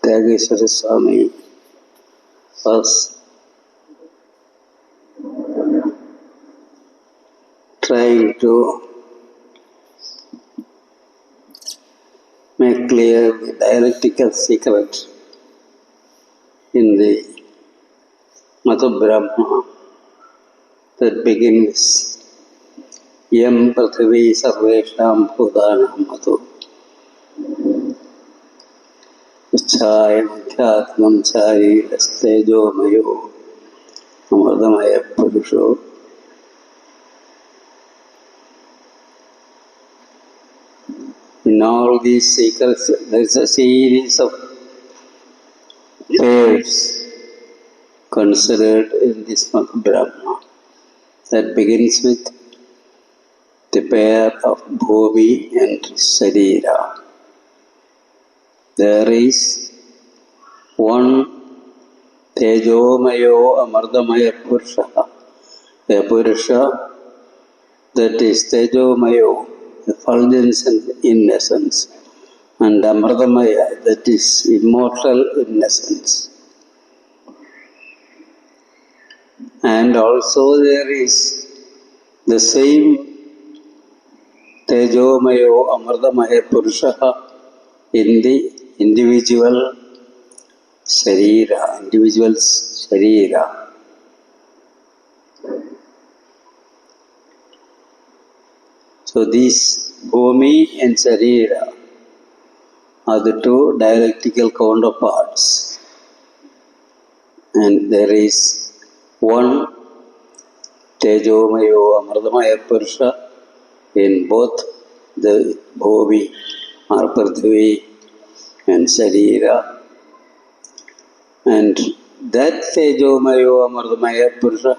Tyageshwara Swami was trying to make clear the dialectical secret in the Madhu Brahma that begins Yam Prathavi Sarvesham Bhutanam Madhu Chayam Adhyatmam Chari Astejo Mayo Amardamaya Purusho. In all these secrets, there is a series of pairs considered in this Madhu Brahma that begins with the pair of Bhumi and Sharira. There is one Tejomayo Amardamaya Purusha, a Purusha that is Tejomayo, effulgence in essence, and Amardamaya, that is immortal in essence. And also there is the same Tejomayo Amardamaya Purusha in the individual's Sharira. So these Bhumi and Sharira are the two dialectical counterparts. And there is one Tejomayo Amardamaya Purusha in both the Bhumi or Prithvi and Sharira. And that Tejomayo Amardamaya Purusha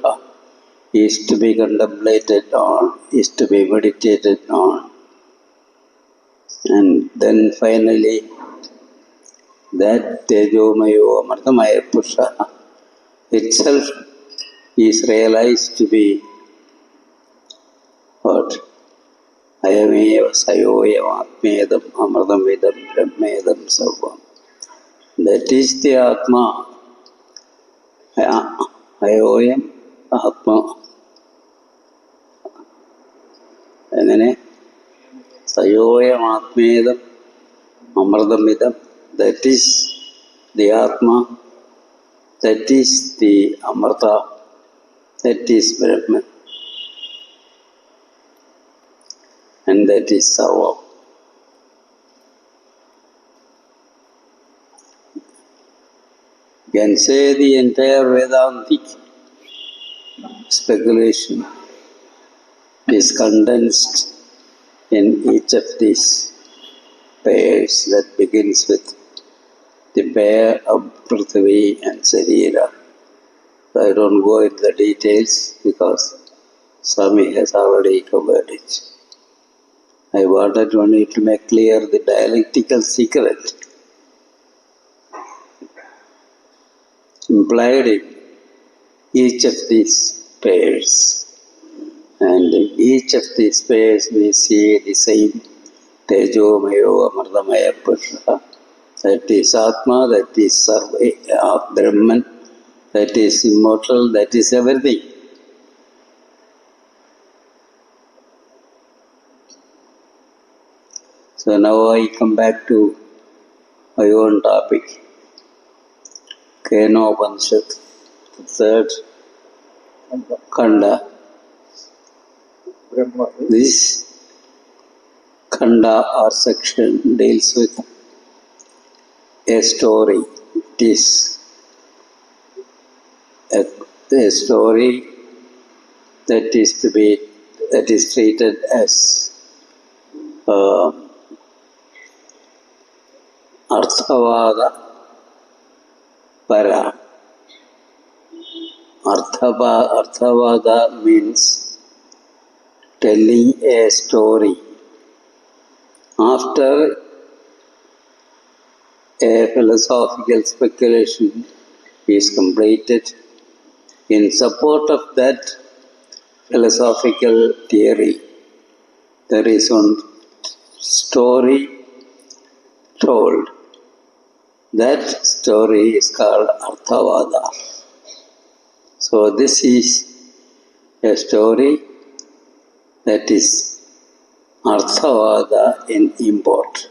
is to be contemplated on, is to be meditated on. And then finally, that Tejomayo Amardamaya Purusha itself is realized to be what? Ayameva Sayoyam Atmedam Amardam Vedam Brahmedam Sarvam. That is the Atma. Ayoyam Atma. Engane Sayoyam Atmedam Amardam Vedam. That is the Atma. That is the Amrita. That is Brahman. And that is Sarvam. You can say the entire Vedantic speculation is condensed in each of these pairs that begins with the pair of Prithvi and Sharira. So I don't go into the details because Swami has already covered it. I wanted only to make clear the dialectical secret implied in each of these pairs. And in each of these pairs we see the same Tejomayo Amardamaya Purusha. That is Atma, that is Brahman, that is immortal, that is everything. So now I come back to my own topic. Kenopanishad, the third Khanda. This Khanda or section deals with a story. It is a story that is treated as Arthavada Para. Arthavada means telling a story after a philosophical speculation is completed. In support of that philosophical theory, there is one story told. That story is called Arthavada. So this is a story that is Arthavada in import.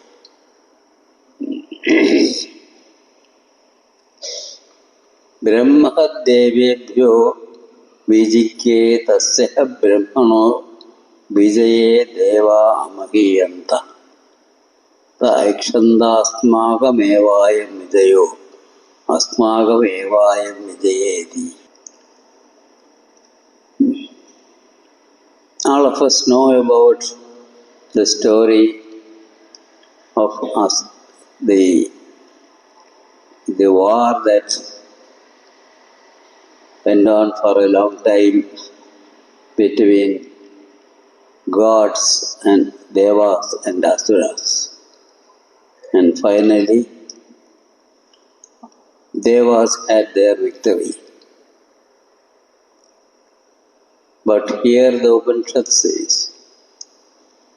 ब्रह्मदेवेभ्यो विजिज्ञे तस्य ब्रह्मणो विजये देवा अमहीयन्त ऐक्षन्दास्माकमेवायं विजयो अस्माकमेवायं विजयेति. All of us know about the story of us, the war that went on for a long time between gods and devas and asuras. And finally, devas had their victory. But here the Upanishad says,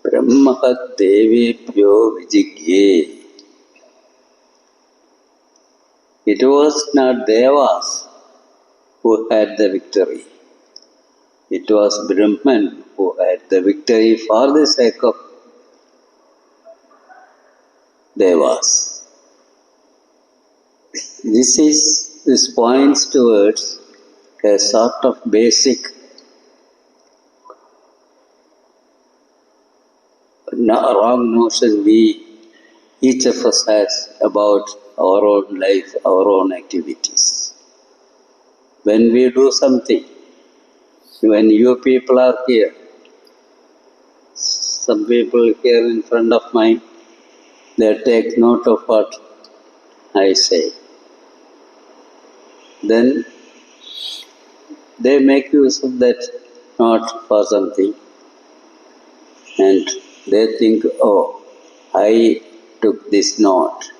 Brahma Devebhyo Vijigye. It was not devas who had the victory. It was Brahman who had the victory for the sake of devas. This points towards a sort of basic wrong notion each of us has about our own life, our own activities. When we do something, when you people are here, some people here in front of mine, they take note of what I say. Then they make use of that note for something, and they think, oh, I took this note,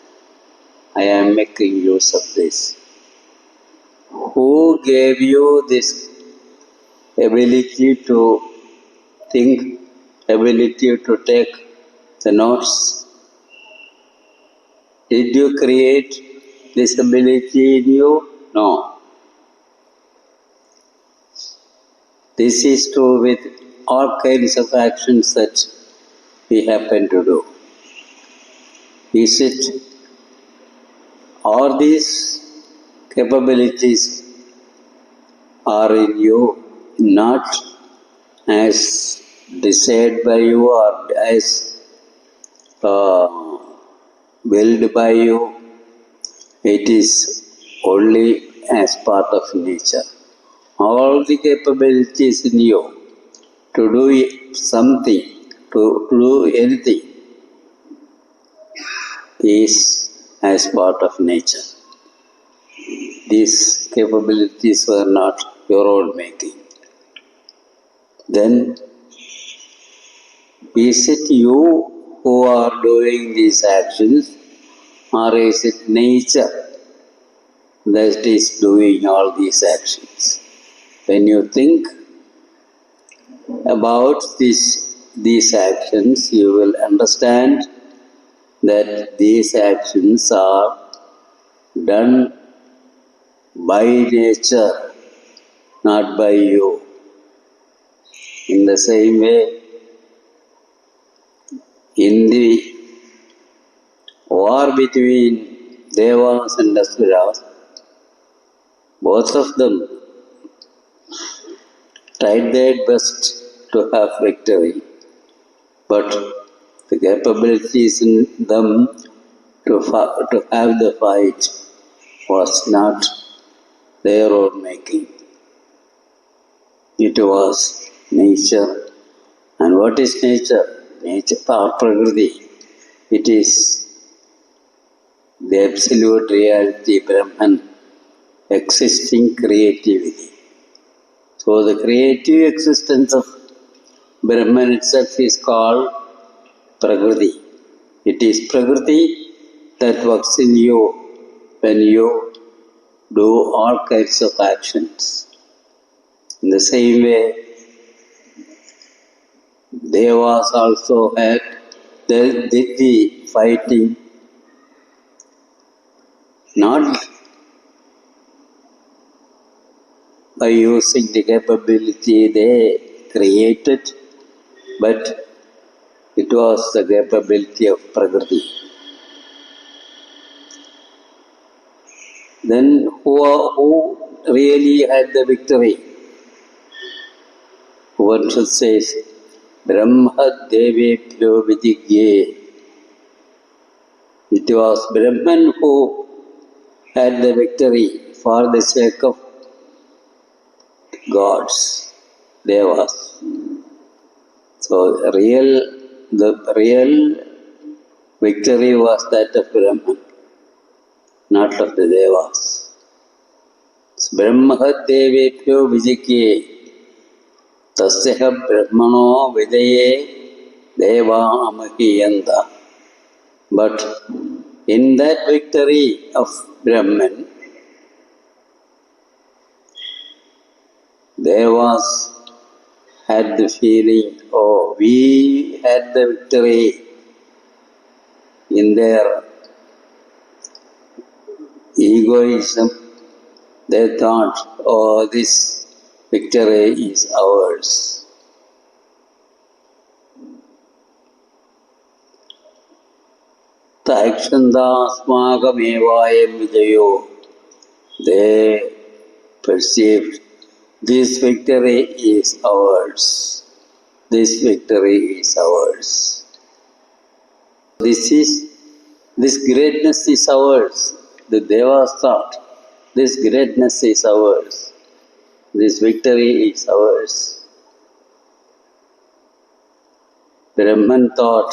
I am making use of this. Who gave you this ability to think, ability to take the notes? Did you create this ability in you? No. This is true with all kinds of actions that we happen to do. Is it all these capabilities are in you, not as desired by you or as willed by you? It is only as part of nature. All the capabilities in you to do something, to do anything, is as part of nature. These capabilities were not your own making. Then, is it you who are doing these actions, or is it nature that is doing all these actions? When you think about these actions, you will understand that these actions are done by nature, not by you. In the same way, in the war between Devas and Asuras, both of them tried their best to have victory, but the capabilities in them to have the fight was not their own making. It was nature. And what is nature? Nature, or Prakriti. It is the absolute reality, Brahman, existing creativity. So the creative existence of Brahman itself is called Prakriti. It is Prakriti that works in you when you do all kinds of actions. In the same way, Devas also did the fighting not by using the capability they created, but it was the capability of Prakriti. Then who really had the victory? Upanishad says, Brahma Devebhyo Vidigye. It was Brahman who had the victory for the sake of gods, devas. So the real victory was that of Brahman, not of the devas. So, Brahma Devebhyo Vidigye. Tasya Brahmano Vidaye Deva Amahiyanda. But in that victory of Brahman, Devas had the feeling, oh, we had the victory. In their egoism, they thought, oh, this victory is ours. Taikshanda-asmakam-evayam vijayo. They perceived this victory is ours. This victory is ours. This greatness is ours. The Devas thought, this greatness is ours. This victory is ours. Brahman thought,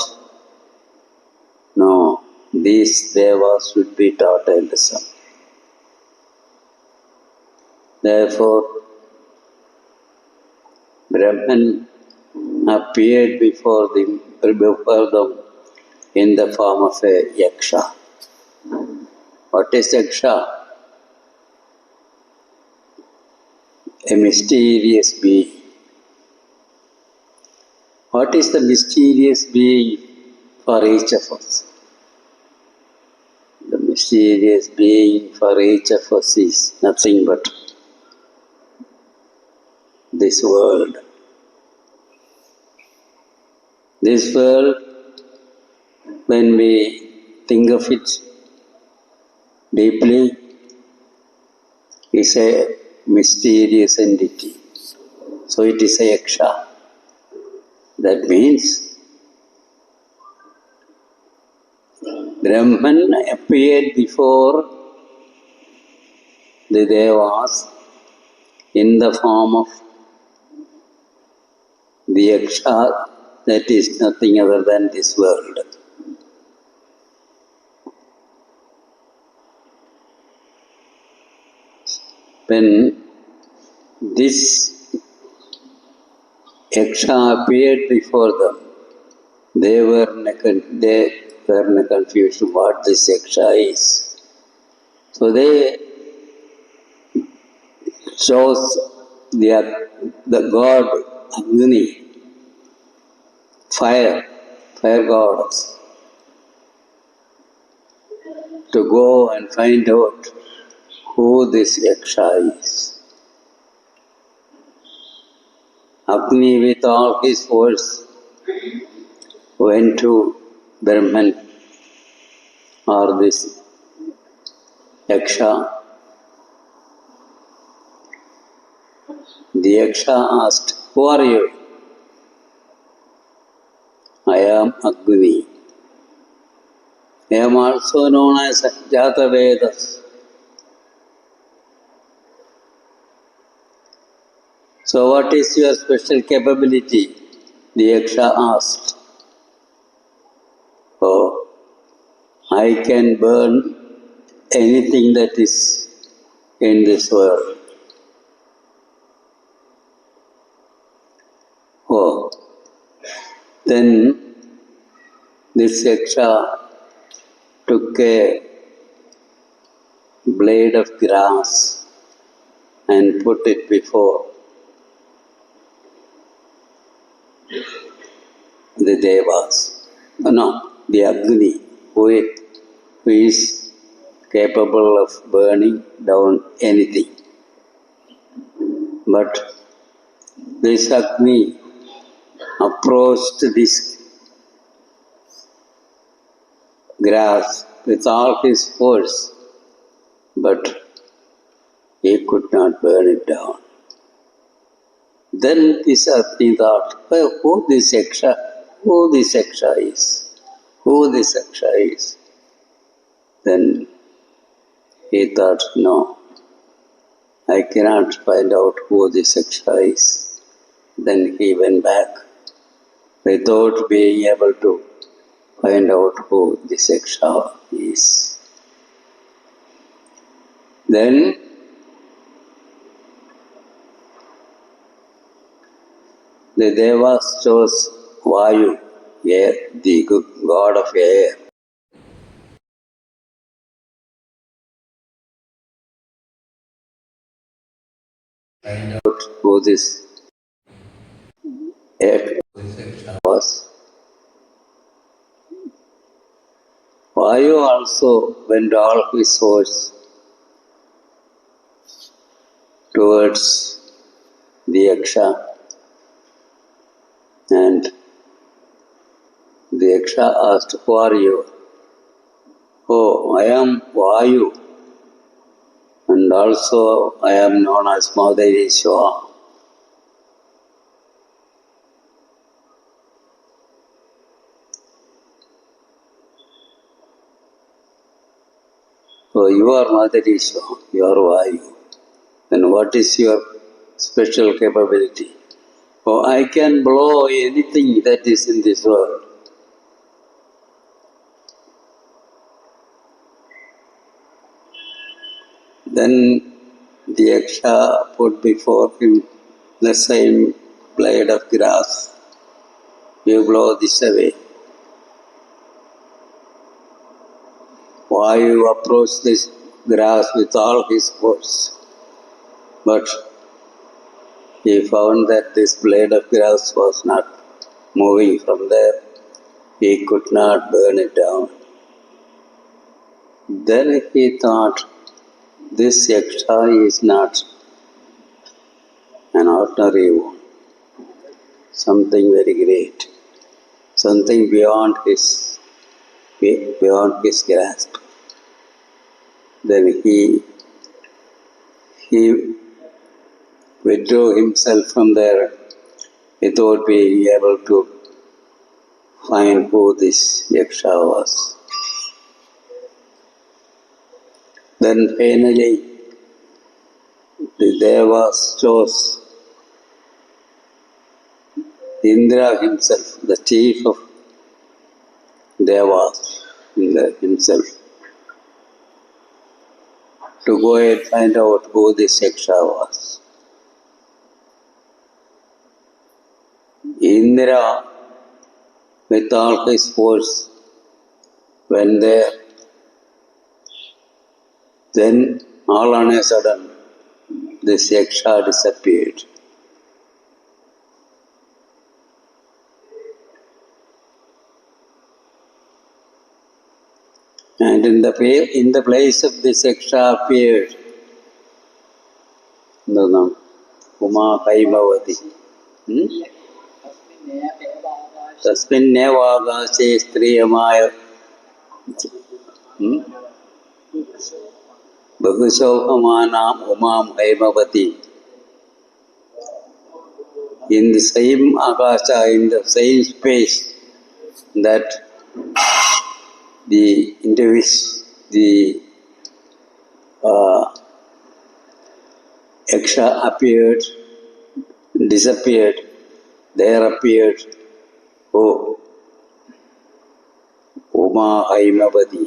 no, these Devas should be taught a lesson. Therefore, Brahman appeared before them in the form of a yaksha. What is yaksha? A mysterious being. What is the mysterious being for each of us? The mysterious being for each of us is nothing but this world. This world, when we think of it deeply, is a mysterious entity. So it is a yaksha. That means Brahman appeared before the Devas in the form of the yaksha, that is nothing other than this world. When this yaksha appeared before them, they were in a confusion what this yaksha is. So they chose the god Agni, fire gods, to go and find out who this yaksha is. Agni, with all his force, went to Brahman or this yaksha. The yaksha asked, who are you? I am Agni. I am also known as Jatavedas. So what is your special capability? The yaksha asked. Oh, I can burn anything that is in this world. Oh, then this yaksha took a blade of grass and put it before the Devas. No, the Agni, who is capable of burning down anything. But this Agni approached this grass with all his force, but he could not burn it down. Then this Agni thought, well, who this Yaksha is? Who this Yaksha is? Then he thought, no, I cannot find out who this Yaksha is. Then he went back without being able to find out who this Yaksha is. Then the Devas chose Vayu, air, the god of air. Find out who this air was. Vayu also went all his force towards the Yaksha, and the Yaksha asked, who are you? Oh, I am Vayu, and also I am known as Mahadeveshwara. So you are Mahadeveshwara, you are Vayu. Then what is your special capability? Oh, I can blow anything that is in this world. Then the Yaksha put before him the same blade of grass. You blow this away. Vayu approached this grass with all his force, but he found that this blade of grass was not moving from there. He could not burn it down. Then he thought, this Yaksha is not an ordinary one, something very great, something beyond his grasp. Then he withdrew himself from there without being able to find who this Yaksha was. Then finally, the Devas chose Indra himself, the chief of Devas, Indra himself, to go and find out who this Yaksha was. Indra, with all his force, went there. Then, all on a sudden, this Yaksha disappeared. And in the place of this Yaksha appeared Uma Kaimavati. Tasminneva agase striyamaya Bhagushohamanam Umam Kaimavati. In the same akasha, in the same space that the Yaksha appeared, disappeared, there appeared, oh, Uma Haimavati,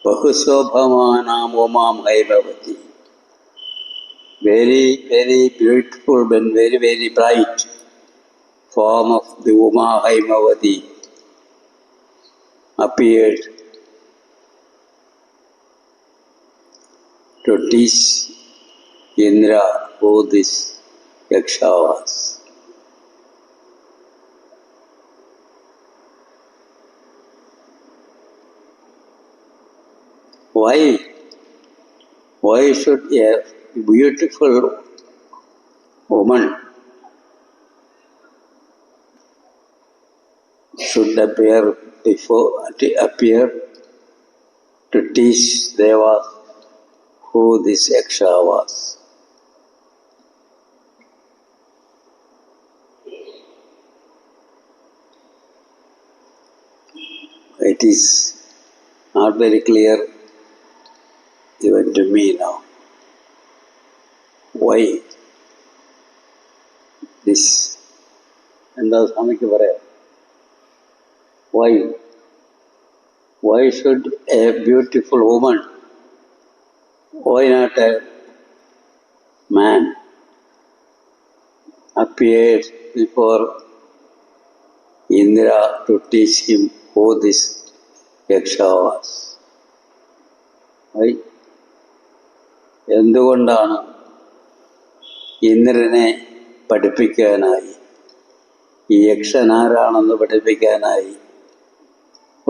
Bahusvabhamanam Umam Haimavati. Very, very beautiful and very, very bright form of the Uma Haimavati appeared to teach Indra who this Yaksha was. Why should a beautiful woman should appear to teach Devas who this Yaksha was? It is not very clear even to me now. Why this? എന്താ സ്വാമിക്ക് പറയാം? Why should a beautiful woman, why not a man, appear before Indra to teach him who this Yaksha was? Why? എന്തുകൊണ്ടാണ് ഇന്ദ്രനെ പഠിപ്പിക്കാനായി, ഈ യക്ഷനാരാണെന്ന് പഠിപ്പിക്കാനായി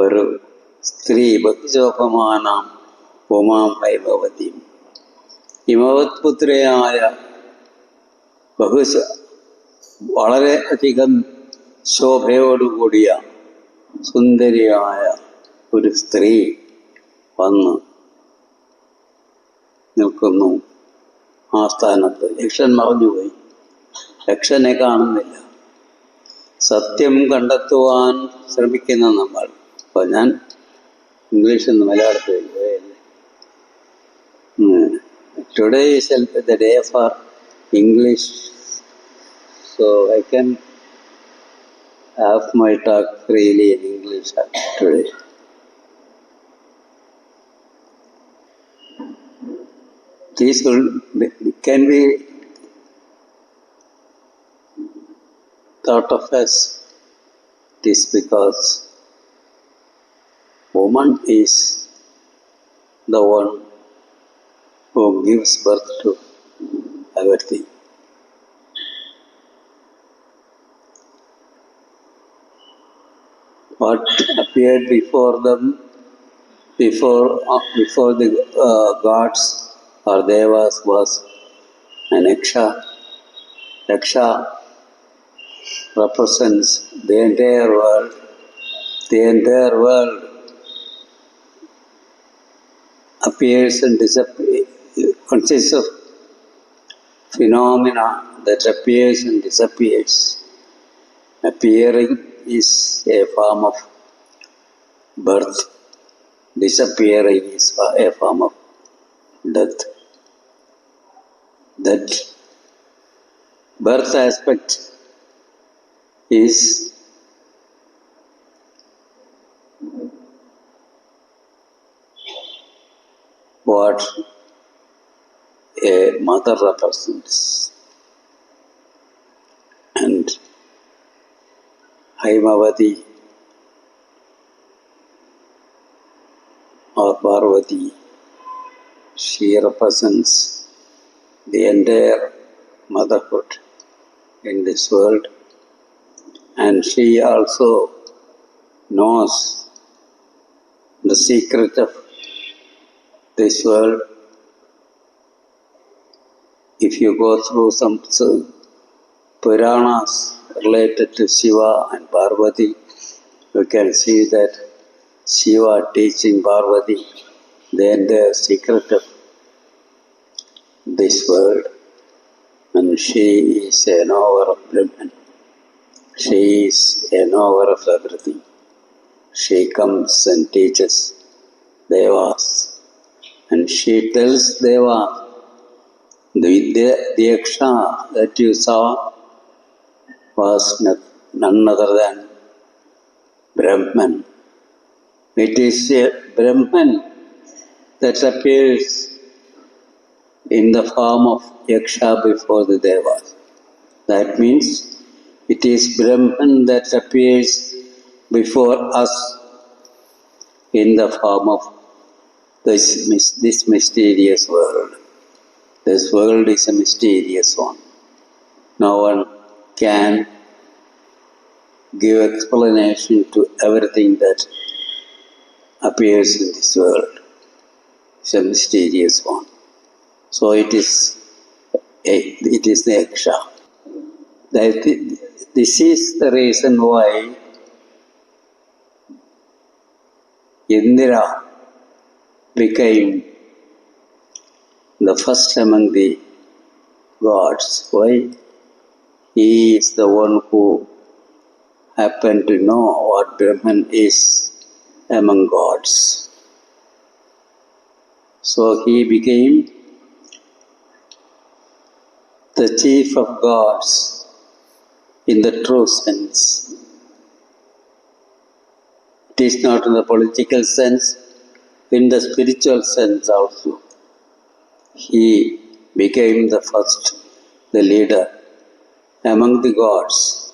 ഒരു സ്ത്രീ ബഹുശോഭമാനാം ഉമാം ഹൈമവതിയും ഹിമവത് പുത്രിയായ വളരെ അധികം ശോഭയോടുകൂടിയ സുന്ദരിയായ ഒരു സ്ത്രീ വന്ന് നിൽക്കുന്നു ആ സ്ഥാനത്ത്. യക്ഷൻ മറഞ്ഞുപോയി, യക്ഷനെ കാണുന്നില്ല. സത്യം കണ്ടെത്തുവാൻ ശ്രമിക്കുന്ന നമ്മൾ. അപ്പോൾ ഞാൻ ഇംഗ്ലീഷിൽ നിന്ന് മലയാളത്തിൽ today is the day for English, so I can have my talk freely in English today. These can be thought of as it is because woman is the one who gives birth to everything. What appeared before them, before the gods or devas was an Yaksha. Yaksha represents the entire world. The entire world appears and disappears, consists of phenomena that appears and disappears. Appearing is a form of birth. Disappearing is a form of death. That birth aspect is what a mother represents. And Haimavati or Parvati, she represents the entire motherhood in this world, and she also knows the secret of this world. If you go through some Puranas related to Shiva and Parvati, you can see that Shiva teaching Parvati the entire secret of this world, and she is a knower of Brahman. She is a knower of everything. She comes and teaches Devas, and she tells Devas, the Yaksha that you saw was none other than Brahman. It is a Brahman that appears in the form of Yaksha before the Devas. That means it is Brahman that appears before us in the form of this mysterious world. This world is a mysterious one. No one can give explanation to everything that appears in this world. It's a mysterious one. So it is the Yaksha. This is the reason why Indra became the first among the gods. Why? He is the one who happened to know what Brahman is among gods. So he became the chief of gods in the true sense. It is not in the political sense, in the spiritual sense also. He became the first, the leader among the gods.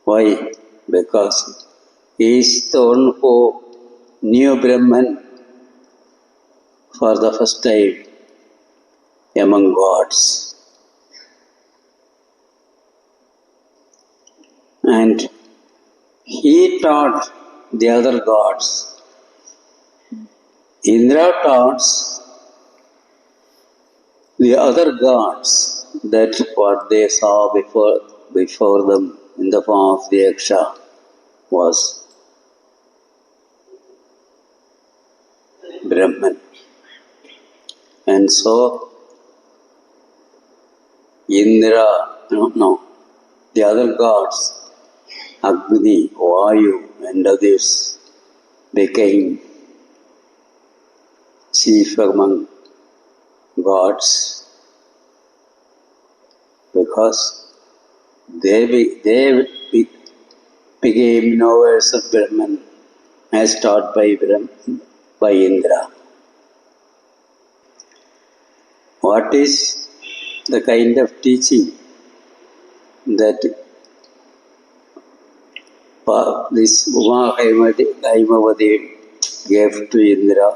Why? Because he is the one who knew Brahman for the first time among gods. And he taught the other gods. Indra taught the other gods that what they saw before them in the form of the Yaksha was Brahman. And so the other gods, Agni, Vayu and others became chief among gods because they became knowers of Brahman as taught by Indra. What is the kind of teaching that this Uma Haimavati gave to Indra?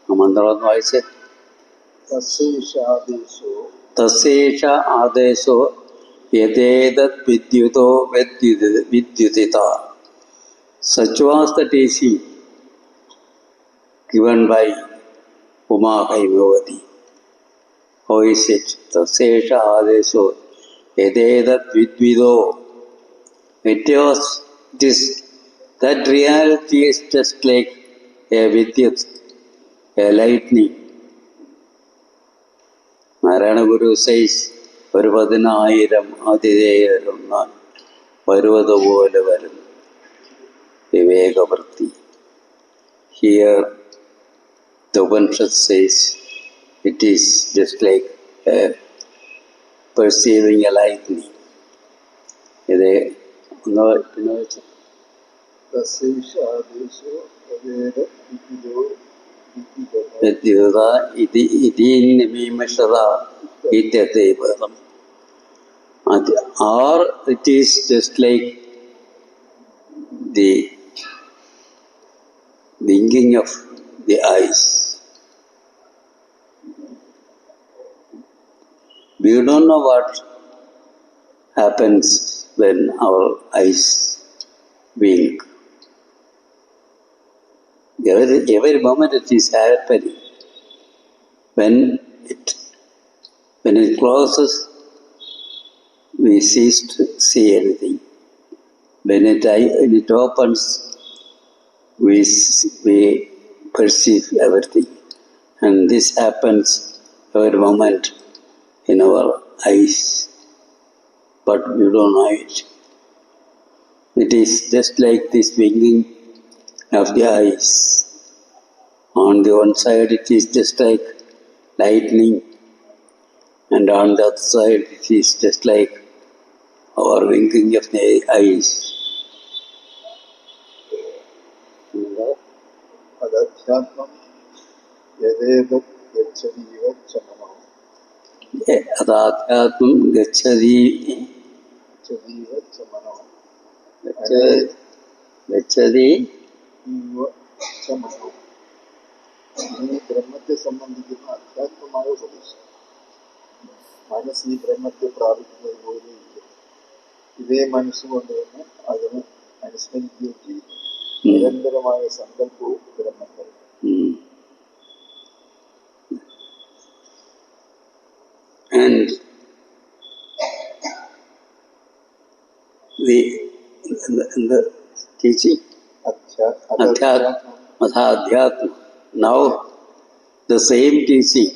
Mandala said, Tasesha Adesho Yadedat Vidyuto Vidyutita. Such was the teaching given by Uma Haimavati. How is it? Tasesha Adesho Yadedat Vidvido. That reality is just like a vidyut, a lightning. Narayana Guru says, Varvadanayiram Adideyarunna Varvadavole Varan Vivekavarti. Here the Upanishad says it is just like perceiving a lightning. Vidyuta iti nimimashada ityate padam. Or it is just like the winking of the eyes. We don't know what happens when our eyes wink. Every moment it is happening. When it closes, we cease to see anything. When it opens, we perceive everything. And this happens every moment in our eyes. But we don't know it. It is just like this winking of the eyes. On the one side it is just like lightning, and on the other side it is just like our winking of the eyes. Adhyatmam yadevat gacchadiva chamanam. Adhyatmam gacchadi chamanam. ഈ ബ്രഹ്മത്തെ സംബന്ധിക്കുന്ന അധ്യാത്മമായ ഉപദേശം. മനസ്സ് ഈ ബ്രഹ്മത്തെ പ്രാപിക്കുന്നത് പോലെ ഇതേ മനസ്സുകൊണ്ട് തന്നെ അതിനെ അനുസ്മരിക്കുകയും ചെയ്യുന്നു. നിരന്തരമായ സങ്കല്പവും ബ്രഹ്മങ്ങൾ. the teaching? Adhyatma. Adhyatma. Now the same teaching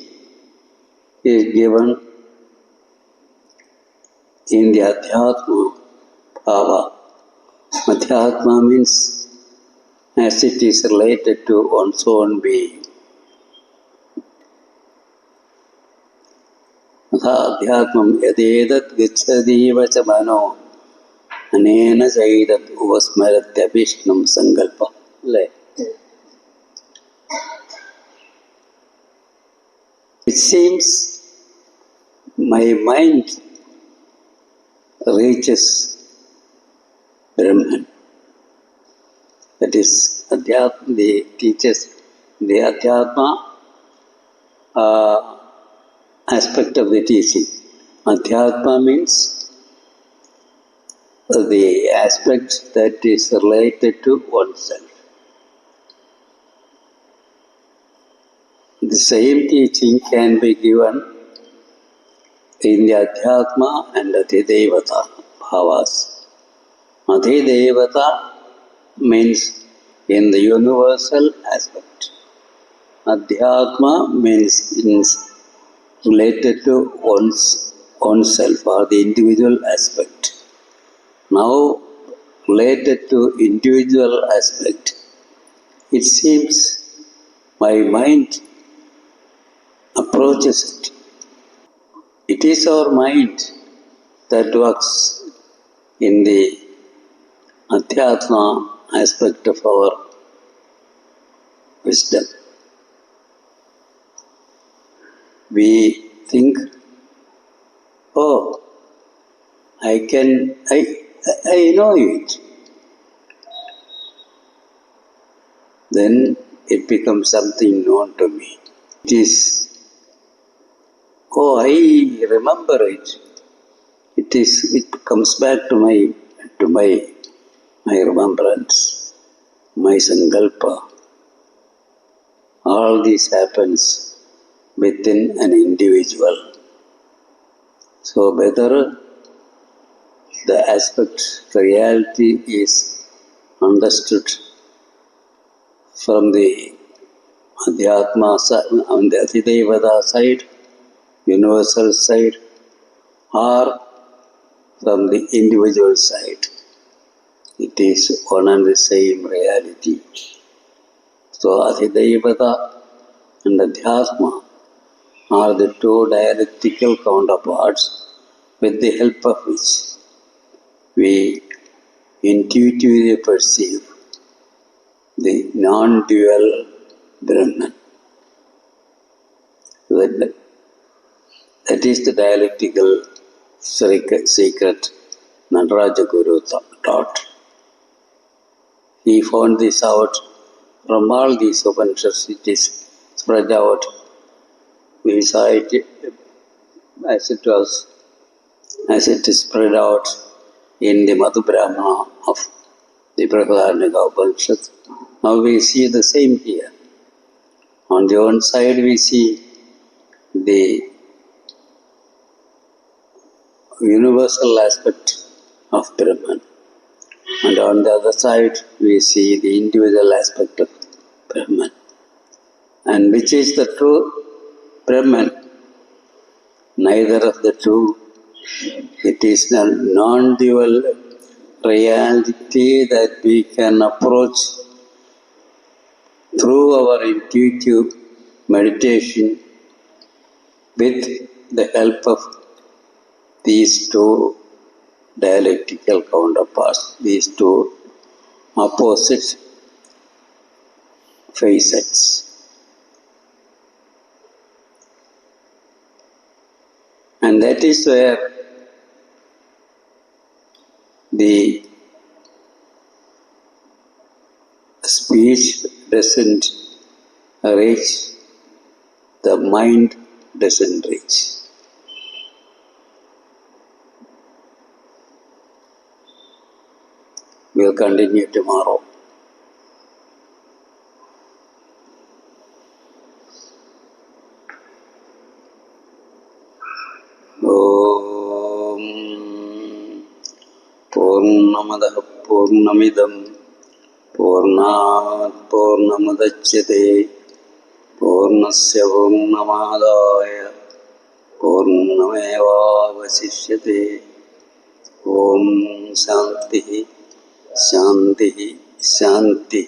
is given in the Adhyatma Bhava. Adhyatma means as it is related to one's own being. Adhyatmam yadedat gacchadiva cha mano anena chaidat uvasmaratyabhishnam sankalpa. It seems my mind reaches Brahman. That is, Adhyatma, the teachers, the Adhyatma aspect of the teaching. Adhyatma means the aspect that is related to oneself. The same teaching can be given in the Adhyatma and Adhidevata bhavas. Adhidevata means in the universal aspect. Adhyatma means related to oneself or the individual aspect. Now, related to individual aspect, it seems my mind approaches it. It is our mind that works in the Adhyatma aspect of our wisdom. We think, oh, I know it. Then it becomes something known to me. It is, oh, I remember it. It comes back to my remembrance, my sankalpa. All this happens within an individual. So whether the aspect, the reality is understood from the Adhyatma on the Adhidevata side, universal side, or from the individual side, it is one and the same reality. So Adhidevata and Adhyatma are the two dialectical counterparts with the help of which we intuitively perceive the non-dual Brahman. That is the dialectical secret Nataraja Guru taught. He found this out from all these Upanishads. It is spread out. We saw it as it is spread out in the Madhu Brahmana of the Brihadaranyaka Upanishad. Now we see the same here. On the one side we see the universal aspect of Brahman, and on the other side we see the individual aspect of Brahman. And which is the true Brahman? Neither of the two. It is a non-dual reality that we can approach through our intuitive meditation with the help of these two dialectical counterparts, these two opposite facets. And that is where the speech doesn't reach, the mind doesn't reach. We'll continue tomorrow. Om പൂർണ്ണമദഃ പൂർണ്ണമിദം പൂർണ്ണാത് പൂർണ്ണമുദച്യത്തെ പൂർണ്ണസ്യ പൂർണ്ണമാദായ പൂർണ്ണമേവാവശിഷ്യത്തെ. Om Shanti Shanti Shanti.